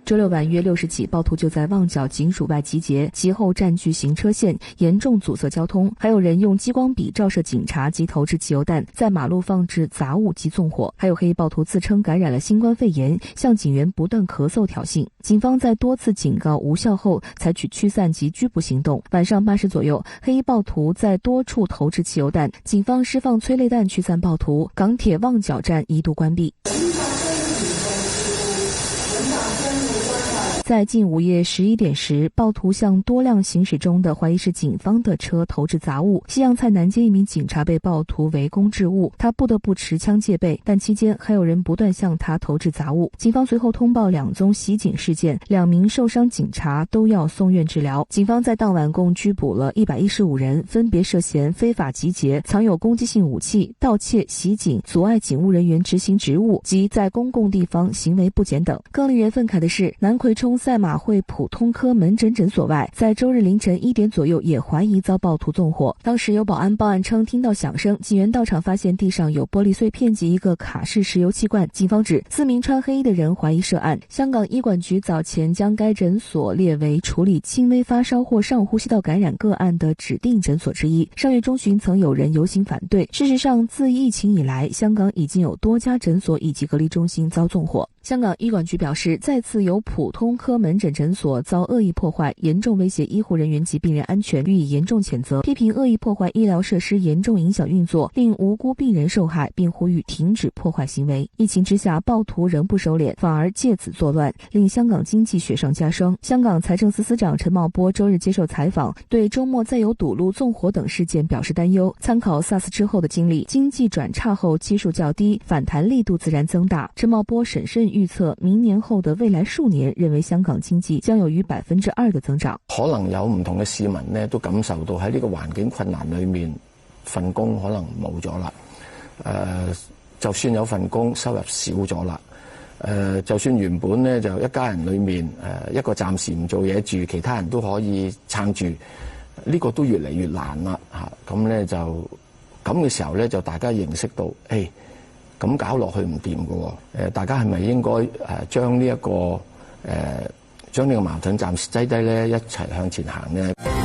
周六晚约6时起，暴徒就在旺角警署外集结，其后占据行车线，严重阻塞交通。还有人用激光笔照射警察及投掷汽油弹，在马路放置杂物及纵火。还有黑衣暴徒自称感染了新冠肺炎，向警员不断咳嗽挑衅。警方在多次警告无效后，采取驱散及拘捕行动。晚上8时左右，黑衣暴徒在多处投掷汽油弹，警方释放催泪弹驱散暴徒。港铁旺角站一度关闭。在近午夜11点时，暴徒向多辆行驶中的怀疑是警方的车投掷杂物。西洋菜南街一名警察被暴徒围攻置物，他不得不持枪戒备，但期间还有人不断向他投掷杂物。警方随后通报2宗袭警事件，2名受伤警察都要送院治疗。警方在当晚共拘捕了115人，分别涉嫌非法集结、藏有攻击性武器、盗窃、袭警、阻碍警务人员执行职务及在公共地方行为不检等。更令人愤慨的是，南葵冲赛马会普通科门诊诊所外，在周日凌晨1点左右也怀疑遭暴徒纵火。当时有保安报案称听到响声，警员到场发现地上有玻璃碎片及一个卡式石油气罐。警方指4名穿黑衣的人怀疑涉案。香港医管局早前将该诊所列为处理轻微发烧或上呼吸道感染个案的指定诊所之一。上月中旬曾有人游行反对。事实上，自疫情以来，香港已经有多家诊所以及隔离中心遭纵火。香港医管局表示，再次有普通科门诊诊所遭恶意破坏，严重威胁医护人员及病人安全，予以严重谴责，批评恶意破坏医疗设施严重影响运作，令无辜病人受害，并呼吁停止破坏行为。疫情之下，暴徒仍不收敛，反而借此作乱，令香港经济雪上加霜。香港财政司司长陈茂波周日接受采访，对周末再有堵路、纵火等事件表示担忧。参考 SARS 之后的经历，经济转差后基数较低，反弹力度自然增大。陈茂波审慎预测明年後的未來數年，認為香港經濟將有逾 2% 的增長。可能有唔同嘅市民呢都感受到喺呢個環境困難裏面，份工可能冇咗啦。就算有份工，收入少咗啦。就算原本呢就一家人裏面一個暫時唔做嘢住，其他人都可以撐住，呢個都越嚟越難啦嚇。咁呢就咁嘅時候呢，就大家認識到，咁搞落去唔掂㗎喎，大家係咪應該將呢個矛盾暫時擠低咧，一齊向前行呢？